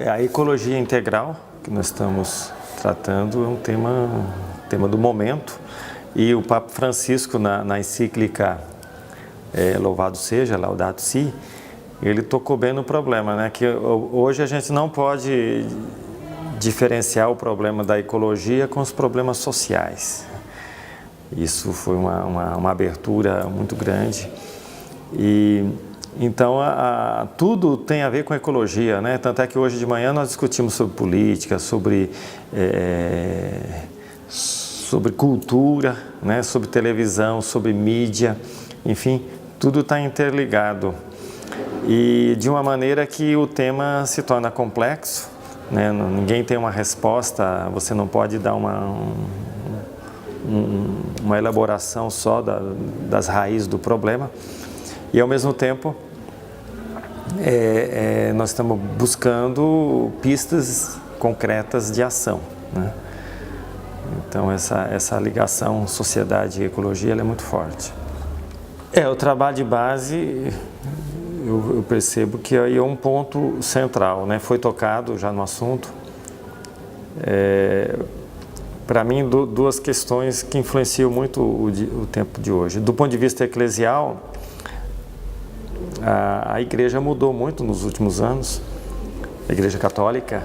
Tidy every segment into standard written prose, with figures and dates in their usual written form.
A ecologia integral que nós estamos tratando é um tema do momento, e o Papa Francisco, na encíclica Louvado Seja, Laudato Si, ele tocou bem no problema, né? Que hoje a gente não pode diferenciar o problema da ecologia com os problemas sociais. Isso foi uma abertura muito grande. E então tudo tem a ver com ecologia, né? Tanto é que hoje de manhã nós discutimos sobre política, sobre cultura, né? Sobre televisão, sobre mídia, enfim, tudo está interligado. E de uma maneira que o tema se torna complexo, né? Ninguém tem uma resposta, você não pode dar uma elaboração só das raízes do problema. E ao mesmo tempo nós estamos buscando pistas concretas de ação, né? Então essa ligação sociedade e ecologia ela é muito forte. O trabalho de base, eu percebo que aí é um ponto central, né? Foi tocado já no assunto. Para mim, duas questões que influenciam muito o tempo de hoje. Do ponto de vista eclesial, a igreja mudou muito nos últimos anos, a igreja católica,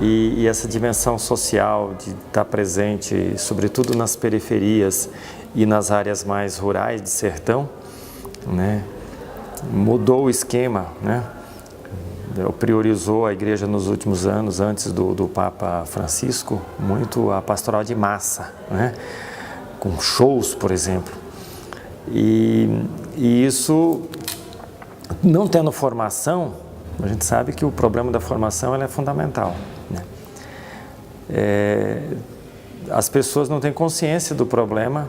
e essa dimensão social de estar presente, sobretudo nas periferias e nas áreas mais rurais de sertão, né? Mudou o esquema, né? Priorizou a igreja nos últimos anos, antes do Papa Francisco, muito a pastoral de massa, né? Com shows, por exemplo. E isso, não tendo formação, a gente sabe que o problema da formação ela é fundamental, né? As pessoas não têm consciência do problema,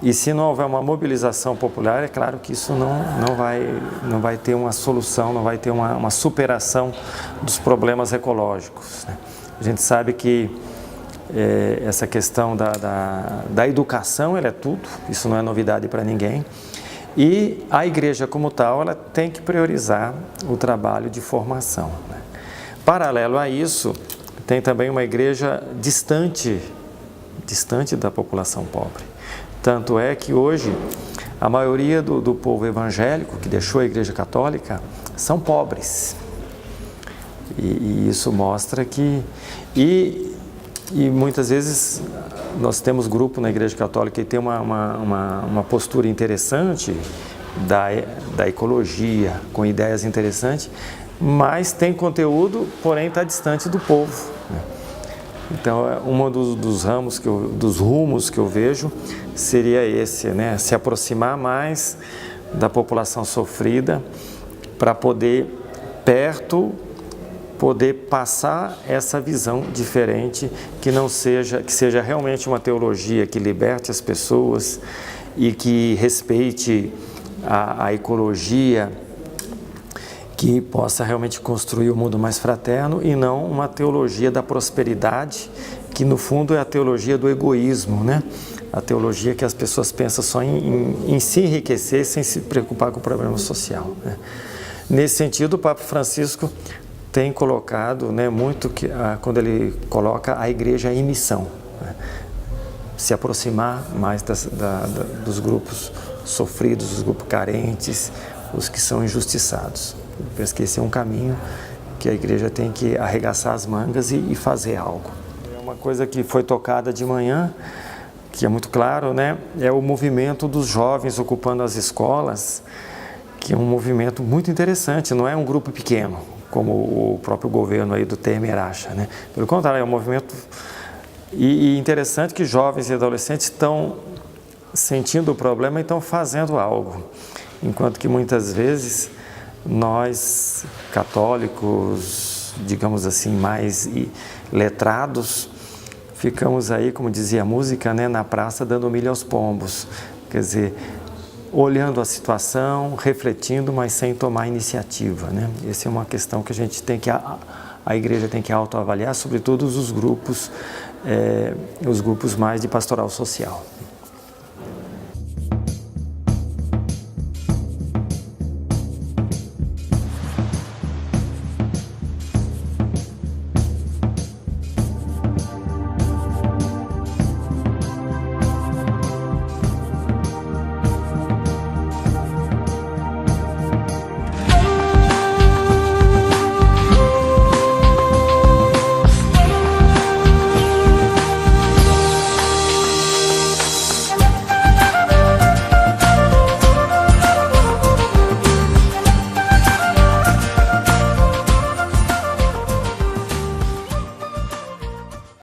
e se não houver uma mobilização popular, é claro que isso não vai ter uma solução, não vai ter uma superação dos problemas ecológicos, né? A gente sabe que essa questão da educação, ela é tudo, isso não é novidade para ninguém, e a igreja como tal, ela tem que priorizar o trabalho de formação, né? Paralelo a isso, tem também uma igreja distante da população pobre. Tanto é que hoje a maioria do povo evangélico que deixou a igreja católica são pobres. E isso mostra que... E muitas vezes nós temos grupo na igreja católica que tem uma postura interessante da ecologia, com ideias interessantes, mas tem conteúdo, porém está distante do povo, né? Então, dos rumos que eu vejo seria esse, né? Se aproximar mais da população sofrida para poder passar essa visão diferente, que seja realmente uma teologia que liberte as pessoas e que respeite a ecologia, que possa realmente construir um mundo mais fraterno, e não uma teologia da prosperidade, que no fundo é a teologia do egoísmo, né? A teologia que as pessoas pensam só em se enriquecer sem se preocupar com o problema social, né? Nesse sentido, o Papa Francisco tem colocado, né, muito quando ele coloca a igreja em missão, né? Se aproximar mais dos grupos sofridos, dos grupos carentes, os que são injustiçados. Eu penso que esse é um caminho que a igreja tem que arregaçar as mangas e fazer algo. É uma coisa que foi tocada de manhã, que é muito claro, né? É o movimento dos jovens ocupando as escolas, que é um movimento muito interessante, não é um grupo pequeno, como o próprio governo aí do Temer acha, né? Pelo contrário, é um movimento e interessante que jovens e adolescentes estão sentindo o problema e estão fazendo algo, enquanto que muitas vezes nós, católicos, digamos assim, mais letrados, ficamos aí, como dizia a música, né, na praça dando milho aos pombos, quer dizer, olhando a situação, refletindo, mas sem tomar iniciativa, né? Essa é uma questão que a igreja tem que autoavaliar, sobretudo os grupos mais de pastoral social.